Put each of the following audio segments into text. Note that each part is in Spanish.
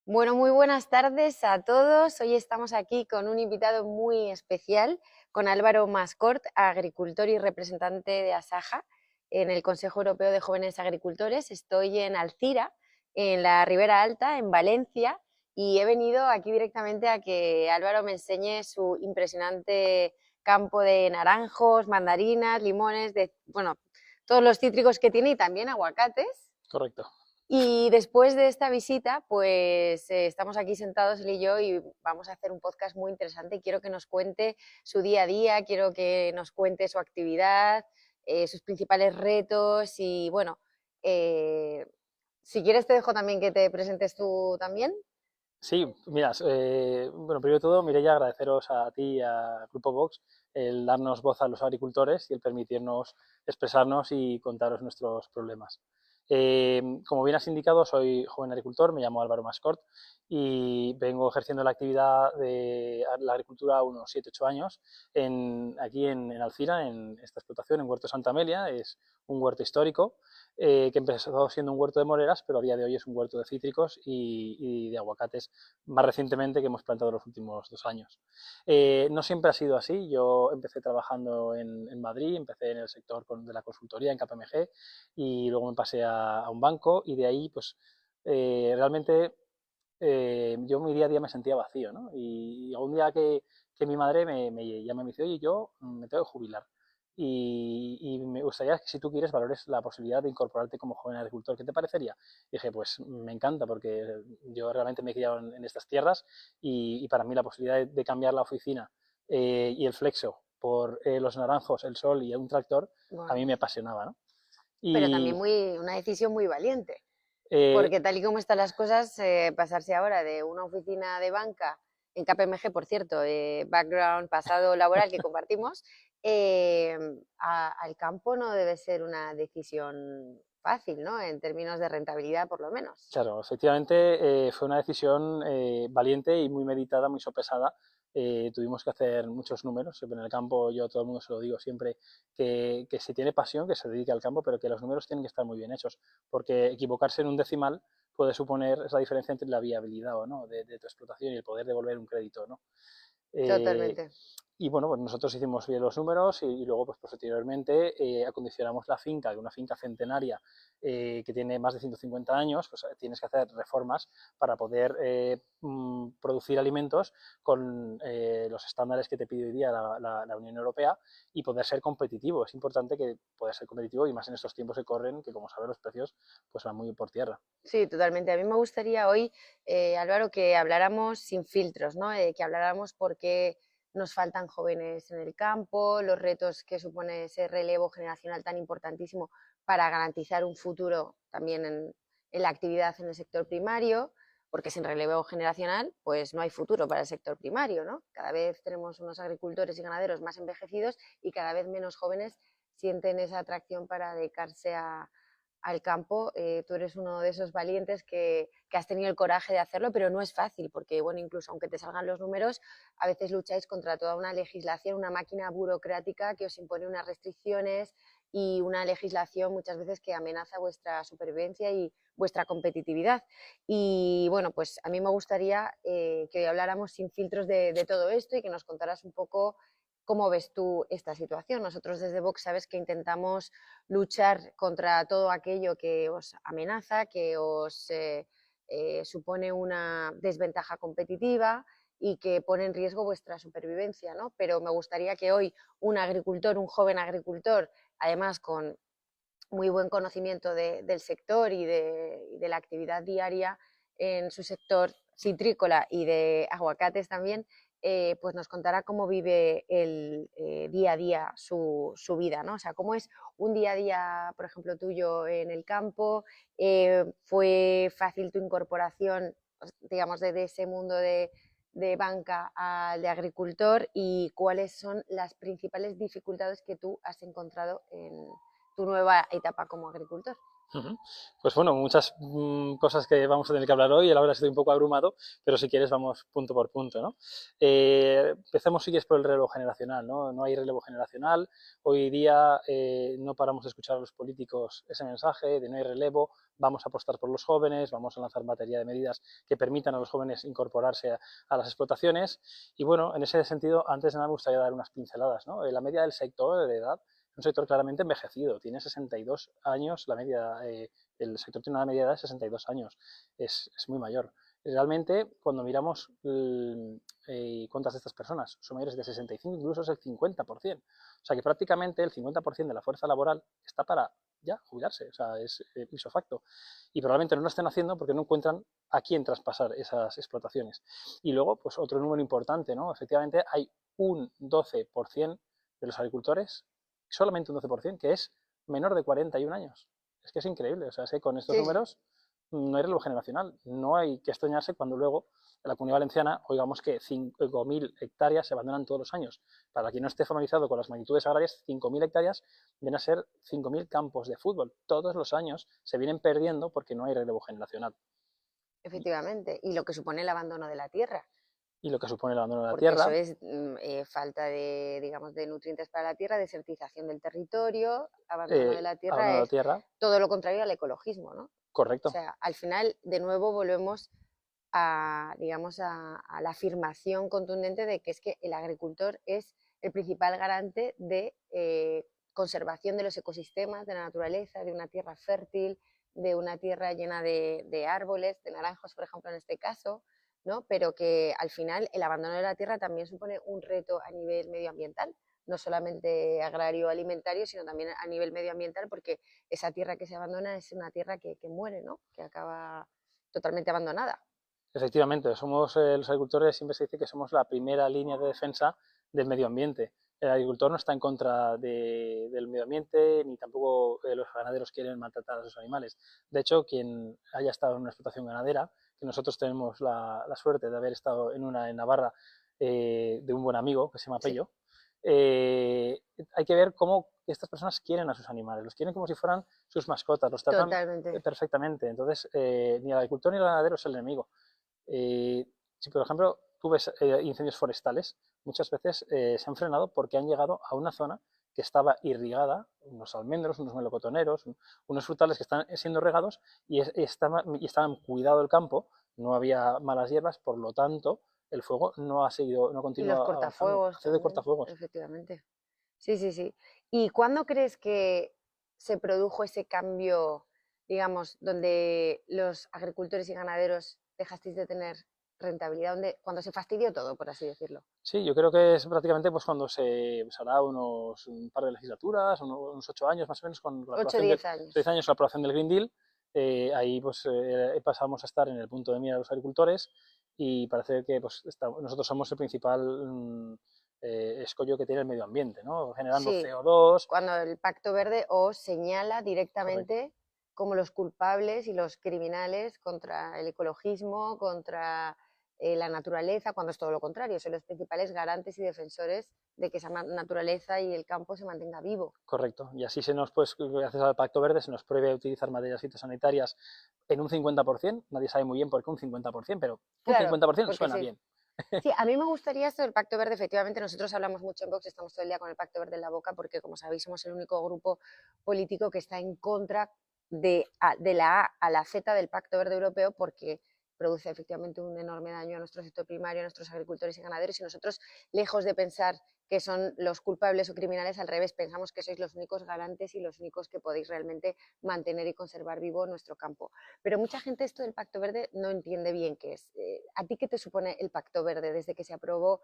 Bueno, muy buenas tardes a todos. Hoy estamos aquí con un invitado muy especial, con Álvaro Mascort, agricultor y representante de Asaja en el Consejo Europeo de Jóvenes Agricultores. Estoy en Alcira, en la Ribera Alta, en Valencia, y he venido aquí directamente a que Álvaro me enseñe su impresionante campo de naranjos, mandarinas, limones, bueno, todos los cítricos que tiene y también aguacates. Correcto. Y después de esta visita, pues estamos aquí sentados él y yo y vamos a hacer un podcast muy interesante. Quiero que nos cuente su día a día, quiero que nos cuente su actividad, sus principales retos y bueno, eh, si quieres te dejo también que te presentes tú también. Sí, mira, bueno, primero de todo, Mireia, agradeceros a ti y a Grupo Vox el darnos voz a los agricultores y el permitirnos expresarnos y contaros nuestros problemas. Como bien has indicado, soy joven agricultor, me llamo Álvaro Mascort y vengo ejerciendo la actividad de la agricultura unos 7 8 años aquí en Alcira, en esta explotación, en Huerto Santa Amelia. Es un huerto histórico que empezó siendo un huerto de moreras, pero a día de hoy es un huerto de cítricos y de aguacates más recientemente que hemos plantado los últimos 2 años. No siempre ha sido así. Yo empecé trabajando en Madrid, empecé en el sector de la consultoría en KPMG y luego me pasé a un banco y de ahí pues realmente yo mi día a día me sentía vacío, ¿no? Y un día que mi madre me llama y me dice, oye, yo me tengo que jubilar. Y me gustaría que si tú quieres valores la posibilidad de incorporarte como joven agricultor. ¿Qué te parecería? Y dije, pues me encanta porque yo realmente me he criado en estas tierras y para mí la posibilidad de cambiar la oficina y el flexo por los naranjos, el sol y un tractor, a mí Wow. me apasionaba, ¿no? Pero también Y una decisión muy valiente, eh, porque tal y como están las cosas, pasarse ahora de una oficina de banca en KPMG, por cierto, background, pasado laboral que compartimos, eh, al campo no debe ser una decisión fácil, ¿no? En términos de rentabilidad, por lo menos. Claro, efectivamente fue una decisión valiente y muy meditada, muy sopesada. Tuvimos que hacer muchos números. En el campo yo a todo el mundo se lo digo siempre que si tiene pasión, que se dedique al campo, pero que los números tienen que estar muy bien hechos, porque equivocarse en un decimal puede suponer esa diferencia entre la viabilidad o no de tu explotación y el poder devolver un crédito, ¿no? Eh, Totalmente. y bueno, pues nosotros hicimos bien los números y luego, pues posteriormente, acondicionamos la finca, de una finca centenaria que tiene más de 150 años, pues tienes que hacer reformas para poder producir alimentos con los estándares que te pide hoy día la Unión Europea y poder ser competitivo. Es importante que puedas ser competitivo y más en estos tiempos que corren, que como sabes los precios pues van muy por tierra. Sí, totalmente. A mí me gustaría hoy, Álvaro, que habláramos sin filtros, ¿no? Que habláramos por qué nos faltan jóvenes en el campo, los retos que supone ese relevo generacional tan importantísimo para garantizar un futuro también en la actividad en el sector primario, porque sin relevo generacional, pues no hay futuro para el sector primario, ¿no? Cada vez tenemos unos agricultores y ganaderos más envejecidos y cada vez menos jóvenes sienten esa atracción para dedicarse al campo. Tú eres uno de esos valientes que has tenido el coraje de hacerlo, pero no es fácil, porque bueno, incluso aunque te salgan los números, a veces lucháis contra toda una legislación, una máquina burocrática que os impone unas restricciones y una legislación muchas veces que amenaza vuestra supervivencia y vuestra competitividad. Y bueno, pues a mí me gustaría que hoy habláramos sin filtros de todo esto y que nos contaras un poco cómo ves tú esta situación. Nosotros desde Vox sabes que intentamos luchar contra todo aquello que os amenaza, que os supone una desventaja competitiva y que pone en riesgo vuestra supervivencia, ¿no? Pero me gustaría que hoy un agricultor, un joven agricultor, además con muy buen conocimiento del sector y de la actividad diaria en su sector citrícola y de aguacates también, pues nos contará cómo vive el día a día su vida, ¿no? O sea, cómo es un día a día, por ejemplo, tuyo en el campo, fue fácil tu incorporación, digamos, desde ese mundo de banca al de agricultor y cuáles son las principales dificultades que tú has encontrado en tu nueva etapa como agricultor. Ujú. Pues bueno, muchas cosas que vamos a tener que hablar hoy. El ahora estoy un poco abrumado, pero si quieres vamos punto por punto, ¿no? Empecemos si quieres por el relevo generacional, ¿no? No hay relevo generacional. Hoy día no paramos de escuchar a los políticos ese mensaje de no hay relevo, vamos a apostar por los jóvenes, vamos a lanzar batería de medidas que permitan a los jóvenes incorporarse a las explotaciones. Y bueno, en ese sentido, antes de nada me gustaría dar unas pinceladas, ¿no? La media del sector de edad un sector claramente envejecido, tiene 62 años, la media, el sector tiene una media de edad de 62 años, es muy mayor. Realmente, cuando miramos cuántas de estas personas son mayores de 65, incluso es el 50%. O sea que prácticamente el 50% de la fuerza laboral está para ya jubilarse, o sea, es ipso facto. Y probablemente no lo estén haciendo porque no encuentran a quién traspasar esas explotaciones. Y luego, pues otro número importante, ¿no? Efectivamente, hay un 12% de los agricultores solamente un 12%, que es menor de 41 años. Es que es increíble, o sea, es que con estos Sí, sí. números no hay relevo generacional. No hay que extrañarse cuando luego en la Comunidad Valenciana oigamos que 5.000 hectáreas se abandonan todos los años. Para quien no esté familiarizado con las magnitudes agrarias, 5.000 hectáreas vienen a ser 5.000 campos de fútbol. Todos los años se vienen perdiendo porque no hay relevo generacional. Efectivamente, y lo que supone el abandono de la tierra, Y lo que supone el abandono de la porque eso tierra, es falta de, digamos, de nutrientes para la tierra, desertización del territorio, abandono de la abandono tierra de la es tierra, todo lo contrario al ecologismo, ¿no? O correcto. sea, al final, de nuevo, volvemos a, digamos, a la afirmación contundente de que es que el agricultor es el principal garante de conservación de los ecosistemas, de la naturaleza, de una tierra fértil, de una tierra llena de árboles, de naranjos, por ejemplo, en este caso, ¿no? Pero que al final el abandono de la tierra también supone un reto a nivel medioambiental, no solamente agrario alimentario, sino también a nivel medioambiental, porque esa tierra que se abandona es una tierra que muere, ¿no? Que acaba totalmente abandonada. Efectivamente, somos los agricultores, siempre se dice que somos la primera línea de defensa del medio ambiente. El agricultor no está en contra del medio ambiente, ni tampoco los ganaderos quieren maltratar a sus animales. De hecho, quien haya estado en una explotación ganadera, que nosotros tenemos la suerte de haber estado en una en Navarra de un buen amigo que se llama Sí, Pello, hay que ver cómo estas personas quieren a sus animales, los quieren como si fueran sus mascotas, los tratan totalmente. perfectamente. Entonces, ni el agricultor ni el ganadero es el enemigo. Eh, si, por ejemplo, tú ves incendios forestales, muchas veces se han frenado porque han llegado a una zona que estaba irrigada, unos almendros, unos melocotoneros, unos frutales que están siendo regados estaban cuidado el campo, no había malas hierbas, por lo tanto, el fuego no ha seguido, no ha Y los continuado avanzando, cortafuegos hace de también, cortafuegos. efectivamente. Sí, sí, sí. ¿Y cuándo crees que se produjo ese cambio, digamos, donde los agricultores y ganaderos dejasteis de tener rentabilidad, donde, cuando se fastidió todo, por así decirlo? Sí, yo creo que es prácticamente pues, cuando se hará un par de legislaturas, unos 8 años más o menos, con la 8 o aprobación 10 10 años. años con la aprobación del Green Deal. Ahí pues pasamos a estar en el punto de mira de los agricultores y parece que pues, nosotros somos el principal escollo que tiene el medio ambiente, ¿no? Generando Sí, CO2. cuando el Pacto Verde os señala Correcto. directamente como los culpables y los criminales contra el ecologismo, contra la naturaleza, cuando es todo lo contrario, son los principales garantes y defensores de que esa naturaleza y el campo se mantenga vivo. Correcto. Y así se nos, pues, gracias al Pacto Verde, se nos prohíbe utilizar materias fitosanitarias en un 50%. Nadie sabe muy bien por qué un 50%, pero un Claro, 50% porque suena sí. bien. Sí, a mí me gustaría esto del Pacto Verde, efectivamente, nosotros hablamos mucho en Vox, estamos todo el día con el Pacto Verde en la boca, porque como sabéis somos el único grupo político que está en contra de la A a la Z del Pacto Verde Europeo, porque produce efectivamente un enorme daño a nuestro sector primario, a nuestros agricultores y ganaderos, y nosotros, lejos de pensar que son los culpables o criminales, al revés, pensamos que sois los únicos garantes y los únicos que podéis realmente mantener y conservar vivo nuestro campo. Pero mucha gente esto del Pacto Verde no entiende bien qué es. ¿A ti qué te supone el Pacto Verde desde que se aprobó?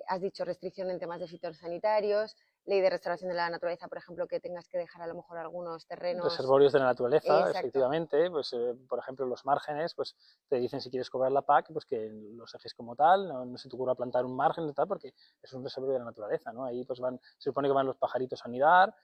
Has dicho restricción en temas de fitosanitarios, ley de restauración de la naturaleza, por ejemplo, que tengas que dejar a lo mejor algunos terrenos. Reservorios de la naturaleza, Exacto. efectivamente, pues por ejemplo los márgenes, pues te dicen si quieres cobrar la PAC, pues que los dejes como tal, no se te ocurra plantar un margen y tal, porque es un reservorio de la naturaleza, ¿no? Ahí pues se supone que van los pajaritos a anidar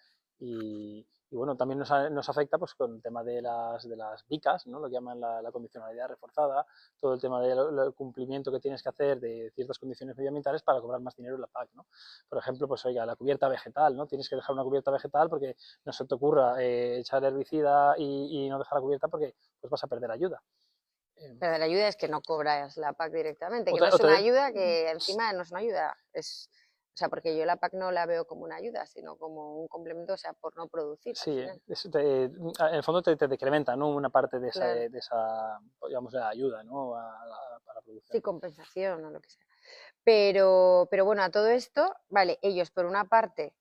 Y bueno, también nos afecta pues, con el tema de las BICAs, ¿no? Lo que llaman la condicionalidad reforzada, todo el tema del cumplimiento que tienes que hacer de ciertas condiciones medioambientales para cobrar más dinero en la PAC, ¿no? Por ejemplo, pues oiga, la cubierta vegetal, ¿no? Tienes que dejar una cubierta vegetal porque no se te ocurra echar herbicida y no dejar la cubierta porque pues vas a perder ayuda. Pero de la ayuda es que no cobras la PAC directamente, que no Otra, es otra una vez, ayuda, que encima no es una ayuda, o sea, porque yo la PAC no la veo como una ayuda, sino como un complemento, o sea, por no producir al sí, final. en el fondo te decrementa, ¿no? Una parte Claro, de esa digamos, de ayuda, ¿no? A la sí, producción. compensación o lo que sea. Pero bueno, a todo esto, vale, ellos por una parte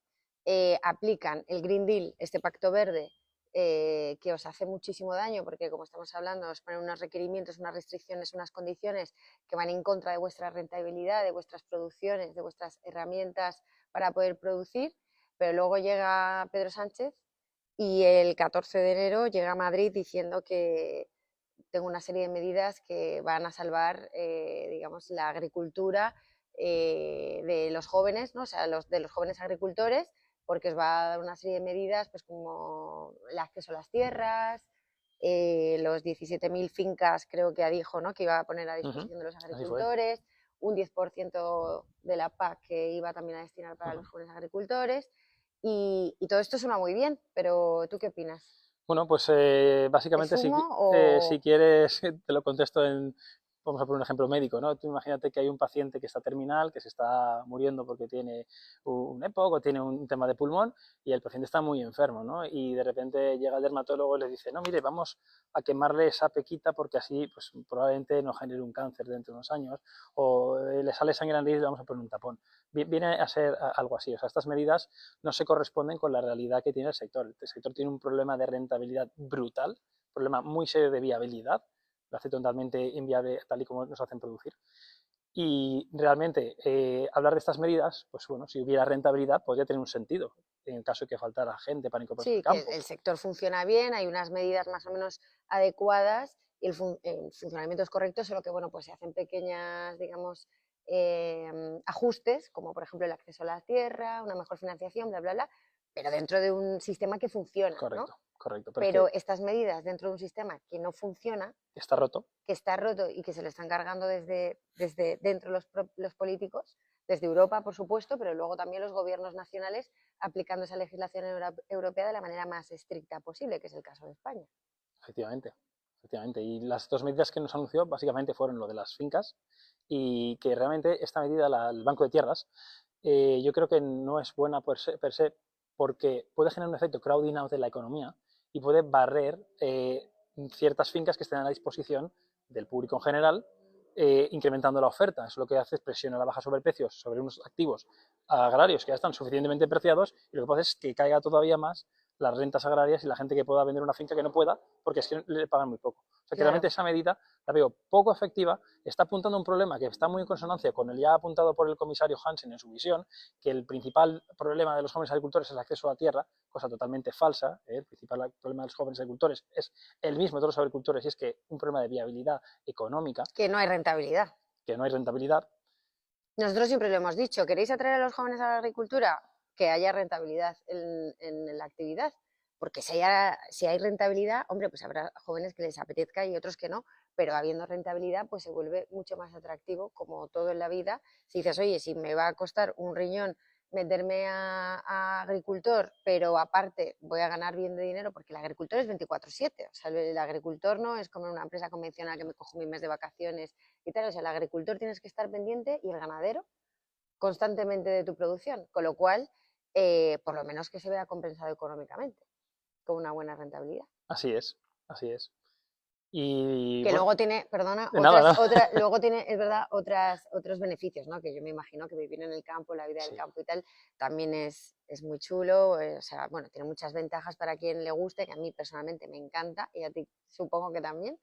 aplican el Green Deal, este pacto verde, que os hace muchísimo daño, porque como estamos hablando, os ponen unos requerimientos, unas restricciones, unas condiciones que van en contra de vuestra rentabilidad, de vuestras producciones, de vuestras herramientas para poder producir, pero luego llega Pedro Sánchez y el 14 de enero llega a Madrid diciendo que tengo una serie de medidas que van a salvar, digamos, la agricultura de los jóvenes, ¿no? O sea, de los jóvenes agricultores, porque os va a dar una serie de medidas, pues como el acceso a las tierras, los 17.000 fincas, creo que dijo, ¿no? Que iba a poner a Ujú, disposición de los así fue. agricultores, un 10% de la PAC que iba también a destinar para Ujú. los jóvenes agricultores, y todo esto suena muy bien, pero ¿tú qué opinas? Bueno, pues ¿Es básicamente humo si o...? quieres, te lo contesto vamos a poner un ejemplo médico, ¿no? Tú imagínate que hay un paciente que está terminal, que se está muriendo porque tiene un EPOC o tiene un tema de pulmón y el paciente está muy enfermo, ¿no? Y de repente llega el dermatólogo y le dice, no, mire, vamos a quemarle esa pequita porque así pues, probablemente no genere un cáncer dentro de unos años o le sale sangre en la nariz y le vamos a poner un tapón. Viene a ser algo así, o sea, estas medidas no se corresponden con la realidad que tiene el sector. El sector tiene un problema de rentabilidad brutal, un problema muy serio de viabilidad, lo hace totalmente inviable tal y como nos hacen producir. Y realmente hablar de estas medidas, pues bueno, si hubiera rentabilidad podría tener un sentido en caso de que faltara gente para incorporarse al Sí, que campo. el sector funciona bien, hay unas medidas más o menos adecuadas y el funcionamiento es correcto, solo que bueno, pues se hacen pequeñas, digamos, ajustes, como por ejemplo el acceso a la tierra, una mejor financiación, bla, bla, bla, pero dentro de un sistema que funciona, ¿no? Correcto, correcto. Pero es Pero que estas medidas dentro de un sistema que no funciona, está roto. que está roto y que se lo están cargando desde dentro los políticos, desde Europa, por supuesto, pero luego también los gobiernos nacionales aplicando esa legislación europea de la manera más estricta posible, que es el caso de España. Efectivamente, efectivamente. Y las dos medidas que nos anunció básicamente fueron lo de las fincas y que realmente esta medida, el Banco de Tierras, yo creo que no es buena per se porque puede generar un efecto crowding out en la economía y puede barrer ciertas fincas que estén a la disposición del público en general, incrementando la oferta. Eso lo que hace es presiona la baja sobre precios sobre unos activos agrarios que ya están suficientemente preciados y lo que pasa es que caiga todavía más las rentas agrarias y la gente que pueda vender una finca que no pueda porque es que le pagan muy poco. O sea que Claro, realmente esa medida la veo poco efectiva, está apuntando a un problema que está muy en consonancia con el ya apuntado por el comisario Hansen en su visión, que el principal problema de los jóvenes agricultores es el acceso a la tierra, cosa totalmente falsa. El principal problema de los jóvenes agricultores es el mismo de los agricultores y es que un problema de viabilidad económica, que no hay rentabilidad. que no hay rentabilidad. Nosotros siempre lo hemos dicho, ¿queréis atraer a los jóvenes a la agricultura? Que haya rentabilidad en la actividad. Porque si hay rentabilidad, hombre, pues habrá jóvenes que les apetezca y otros que no, pero habiendo rentabilidad, pues se vuelve mucho más atractivo, como todo en la vida. Si dices, oye, si me va a costar un riñón meterme a agricultor, pero aparte voy a ganar bien de dinero, porque el agricultor es 24/7, o sea, el agricultor no es como una empresa convencional que me cojo mi mes de vacaciones y tal, o sea, el agricultor tienes que estar pendiente y el ganadero constantemente de tu producción, con lo cual, por lo menos que se vea compensado económicamente, con una buena rentabilidad. Así es, así es. Y Que bueno, luego tiene, perdona, de nada, nada. luego tiene, es verdad, otros beneficios, ¿no? Que yo me imagino que vivir en el campo, la vida del Sí, campo y tal, también es muy chulo, o sea, bueno, tiene muchas ventajas para quien le guste, que a mí personalmente me encanta y a ti supongo que también,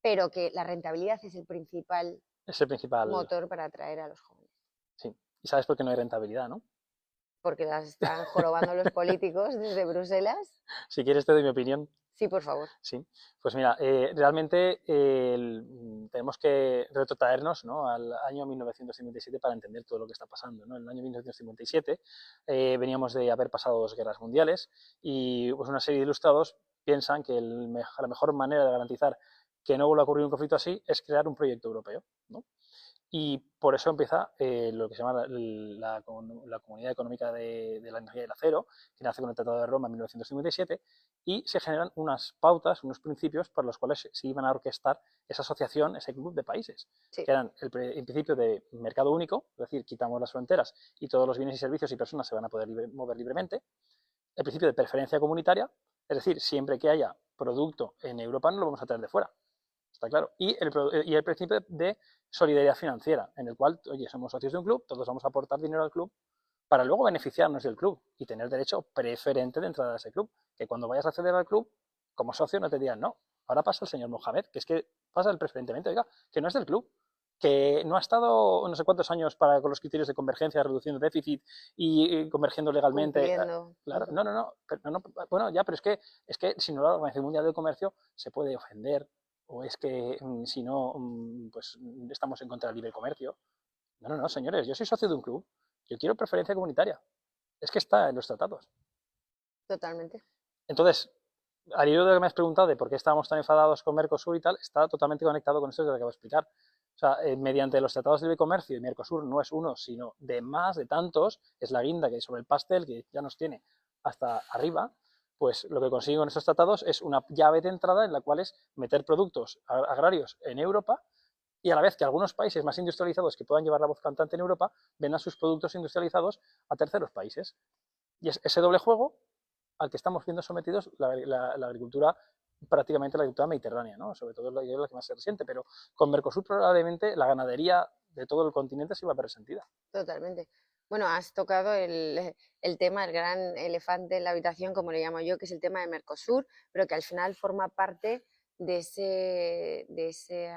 pero que la rentabilidad es el principal es el principal. motor para atraer a los jóvenes. Sí. Y sabes por qué no hay rentabilidad, ¿no? porque las están jorobando los políticos desde Bruselas. Si quieres te doy mi opinión. Sí, por favor. Sí, pues mira, realmente tenemos que retrotraernos, ¿no?, al año 1957 para entender todo lo que está pasando, ¿no? En el año 1957 veníamos de haber pasado 2 guerras mundiales y pues, una serie de ilustrados piensan que la mejor manera de garantizar que no vuelva a ocurrir un conflicto así es crear un proyecto europeo, ¿no? Y por eso empieza lo que se llama la Comunidad Económica de la Energía y el Acero, que nace con el Tratado de Roma en 1957, y se generan unas pautas, unos principios por los cuales se iban a orquestar esa asociación, ese club de países, Sí. que eran el principio de mercado único, es decir, quitamos las fronteras y todos los bienes y servicios y personas se van a poder mover libremente, el principio de preferencia comunitaria, es decir, siempre que haya producto en Europa no lo vamos a traer de fuera, está claro, y el principio de solidaridad financiera, en el cual, oye, somos socios de un club, todos vamos a aportar dinero al club para luego beneficiarnos del club y tener derecho preferente de entrada a ese club, que cuando vayas a acceder al club, como socio no te digan, no, ahora pasa el señor Mohamed, que es que pasa el preferentemente, oiga, que no es del club, que no ha estado no sé cuántos años con los criterios de convergencia, reduciendo déficit y convergiendo legalmente. Cumpliendo. Claro, no, bueno, ya, pero es que si no la Organización Mundial del Comercio se puede ofender, o es que si no, pues estamos en contra del libre comercio. No, señores, yo soy socio de un club, yo quiero preferencia comunitaria. Es que está en los tratados. Totalmente. Entonces, al hilo de lo que me has preguntado de por qué estábamos tan enfadados con Mercosur y tal, está totalmente conectado con esto que te acabo de explicar. O sea, mediante los tratados de libre comercio, y Mercosur no es uno, sino de más, de tantos, es la guinda que hay sobre el pastel, que ya nos tiene hasta arriba, pues lo que consiguen con estos tratados es una llave de entrada en la cual es meter productos agrarios en Europa y a la vez que algunos países más industrializados que puedan llevar la voz cantante en Europa vendan sus productos industrializados a terceros países. Y es ese doble juego al que estamos viendo sometidos la agricultura, prácticamente la agricultura mediterránea, ¿no? Sobre todo es la que más se resiente, pero con Mercosur probablemente la ganadería de todo el continente se va a ver resentida. Totalmente. Bueno, has tocado el tema, el gran elefante en la habitación, como le llamo yo, que es el tema de Mercosur, pero que al final forma parte de ese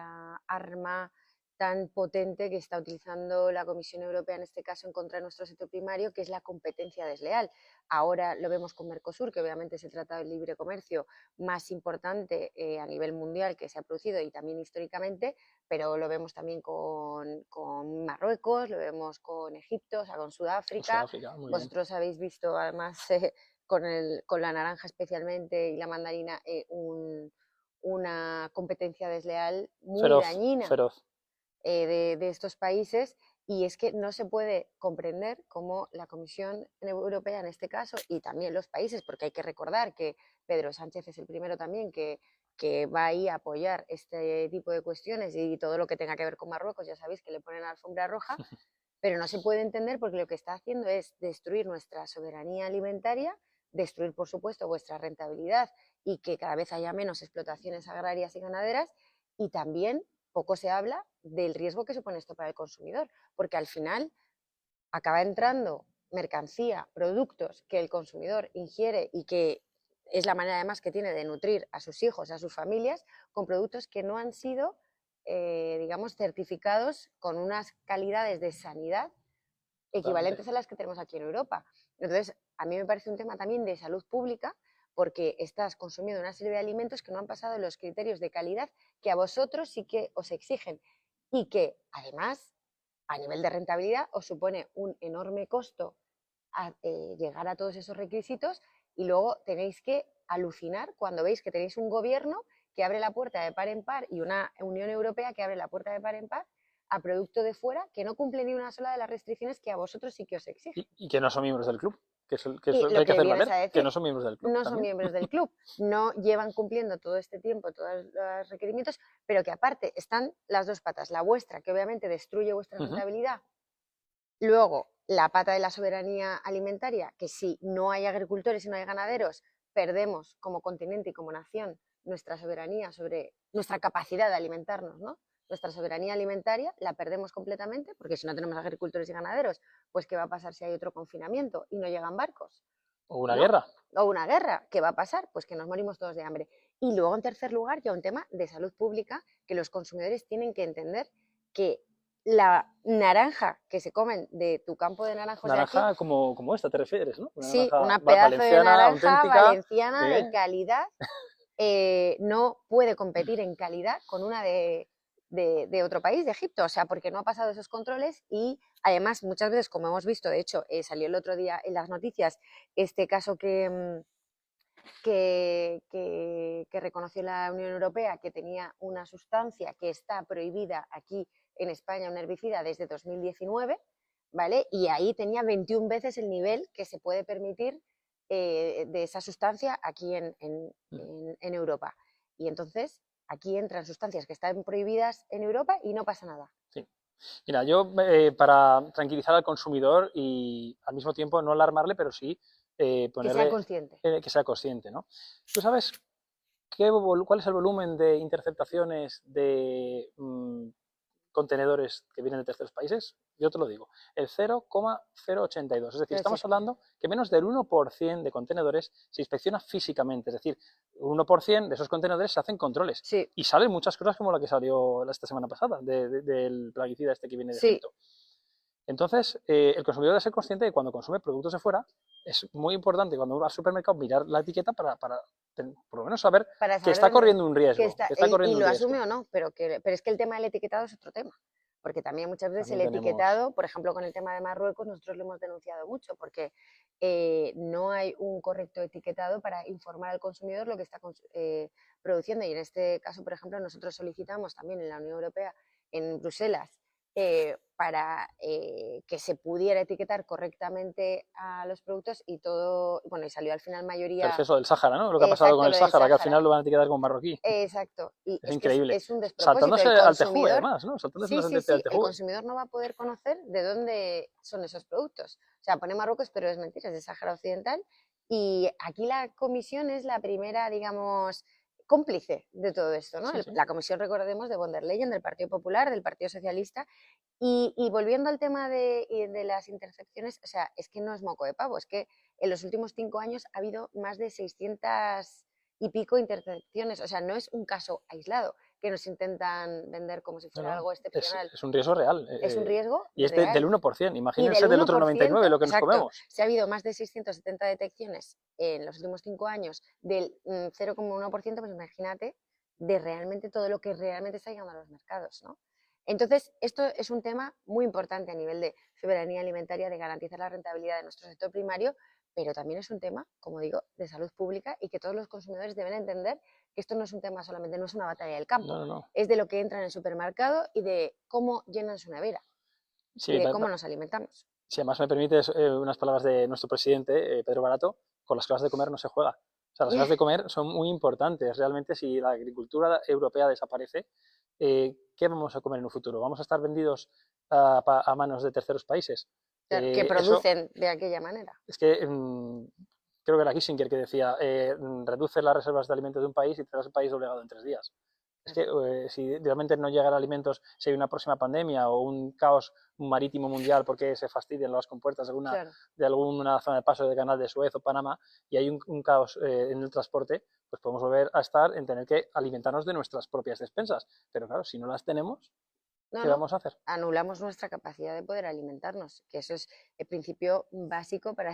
arma tan potente que está utilizando la Comisión Europea, en este caso en contra de nuestro sector primario, que es la competencia desleal. Ahora lo vemos con Mercosur, que obviamente es el tratado de libre comercio más importante a nivel mundial que se ha producido y también históricamente, pero lo vemos también con Marruecos, lo vemos con Egipto, o sea, con Sudáfrica. Muy Vosotros bien. habéis visto además con la naranja especialmente y la mandarina una competencia desleal muy Feroz, dañina feroz. de estos países, y es que no se puede comprender cómo la Comisión Europea en este caso y también los países, porque hay que recordar que Pedro Sánchez es el primero también que va ahí a apoyar este tipo de cuestiones y todo lo que tenga que ver con Marruecos, ya sabéis que le ponen la alfombra roja, pero no se puede entender porque lo que está haciendo es destruir nuestra soberanía alimentaria, destruir, por supuesto, vuestra rentabilidad y que cada vez haya menos explotaciones agrarias y ganaderas, y también poco se habla del riesgo que supone esto para el consumidor, porque al final acaba entrando mercancía, productos que el consumidor ingiere y que es la manera además que tiene de nutrir a sus hijos, a sus familias, con productos que no han sido, digamos, certificados con unas calidades de sanidad equivalentes a las que tenemos aquí en Europa. Entonces, a mí me parece un tema también de salud pública, porque estás consumiendo una serie de alimentos que no han pasado los criterios de calidad que a vosotros sí que os exigen y que además a nivel de rentabilidad os supone un enorme costo llegar a todos esos requisitos, y luego tenéis que alucinar cuando veis que tenéis un gobierno que abre la puerta de par en par y una Unión Europea que abre la puerta de par en par a producto de fuera que no cumple ni una sola de las restricciones que a vosotros sí que os exigen. Y que no son miembros del club, que es Y lo que lo hay que que hacer vienes valer, a que decir, no son miembros del club no son también. miembros del club, no llevan cumpliendo todo este tiempo todos los requerimientos, pero que aparte están las dos patas, la vuestra, que obviamente destruye vuestra rentabilidad, luego la pata de la soberanía alimentaria, que si no hay agricultores y no hay ganaderos, perdemos como continente y como nación nuestra soberanía sobre nuestra capacidad de alimentarnos, ¿no? Nuestra soberanía alimentaria la perdemos completamente, porque si no tenemos agricultores y ganaderos, pues ¿qué va a pasar si hay otro confinamiento y no llegan barcos? O una ¿No? guerra. O una guerra, ¿qué va a pasar? Pues que nos morimos todos de hambre. Y luego, en tercer lugar, ya un tema de salud pública, que los consumidores tienen que entender que la naranja que se comen de tu campo de naranjos de aquí, Naranja como esta te refieres, ¿no? Una sí, naranja una pedazo de valenciana, naranja auténtica. valenciana de calidad, no puede competir en calidad con una de otro país, de Egipto, o sea, porque no ha pasado esos controles y además muchas veces, como hemos visto, de hecho, salió el otro día en las noticias este caso que reconoció la Unión Europea, que tenía una sustancia que está prohibida aquí en España, un herbicida, desde 2019, ¿vale? Y ahí tenía 21 veces el nivel que se puede permitir de esa sustancia aquí en Europa. Y entonces aquí entran sustancias que están prohibidas en Europa y no pasa nada. Sí. Mira, yo para tranquilizar al consumidor y al mismo tiempo no alarmarle, pero sí Que sea consciente. que sea consciente, ¿no? ¿Tú sabes cuál es el volumen de interceptaciones de contenedores que vienen de terceros países? Yo te lo digo, el 0,082. Es decir, estamos hablando que menos del 1% de contenedores se inspecciona físicamente. Es decir, un 1% de esos contenedores se hacen controles. Sí. Y salen muchas cosas como la que salió esta semana pasada, del plaguicida este que viene de Egipto. Entonces, el consumidor debe ser consciente de que cuando consume productos de fuera, es muy importante cuando va al supermercado mirar la etiqueta para por lo menos saber que está corriendo un riesgo. Y lo asume o no, pero es que el tema del etiquetado es otro tema. Porque también muchas veces el etiquetado, por ejemplo, con el tema de Marruecos, nosotros lo hemos denunciado mucho, porque no hay un correcto etiquetado para informar al consumidor lo que está produciendo. Y en este caso, por ejemplo, nosotros solicitamos también en la Unión Europea, en Bruselas, para que se pudiera etiquetar correctamente a los productos y todo, bueno, y salió al final mayoría... El exceso del Sáhara, ¿no? Lo que ha pasado con el Sáhara, que al final lo van a etiquetar como marroquí. Exacto. Y es increíble. Es un despropósito. Saltándose al Tejú, además, ¿no? Saltándose la sentencia del Tejú. El consumidor no va a poder conocer de dónde son esos productos. O sea, pone Marruecos, pero es mentira, es de Sáhara Occidental. Y aquí la comisión es la primera, digamos, cómplice de todo esto, ¿no? La comisión, recordemos, de von der Leyen, del Partido Popular, del Partido Socialista. Y volviendo al tema de las intercepciones, o sea, es que no es moco de pavo, es que en los últimos 5 años ha habido más de 600 y pico intercepciones, o sea, no es un caso aislado que nos intentan vender como si fuera algo excepcional. Es un riesgo real. Es un riesgo y es real. del 1%, imagínense del otro 99%, lo que nos comemos. Si ha habido más de 670 detecciones en los últimos 5 años del 0,1%, pues imagínate de realmente todo lo que realmente está llegando a los mercados, ¿no? Entonces, esto es un tema muy importante a nivel de soberanía alimentaria, de garantizar la rentabilidad de nuestro sector primario, pero también es un tema, como digo, de salud pública y que todos los consumidores deben entender que esto no es un tema solamente, no es una batalla del campo, es de lo que entra en el supermercado y de cómo llenan su nevera y de cómo nos alimentamos. Si además me permites unas palabras de nuestro presidente, Pedro Barato, con las cosas de comer no se juega. O sea, las cosas de comer son muy importantes. Realmente, si la agricultura europea desaparece, ¿qué vamos a comer en un futuro? ¿Vamos a estar vendidos a manos de terceros países? Que producen de aquella manera. Es que creo que era Kissinger que decía, reduce las reservas de alimentos de un país y tendrás el país doblegado en 3 días. Es que si realmente no llegan alimentos, si hay una próxima pandemia o un caos marítimo mundial porque se fastidian las compuertas de alguna zona de paso del canal de Suez o Panamá y hay un caos en el transporte, pues podemos volver a estar en tener que alimentarnos de nuestras propias despensas. Pero claro, si no las tenemos, ¿qué vamos a hacer? Anulamos nuestra capacidad de poder alimentarnos, que eso es el principio básico para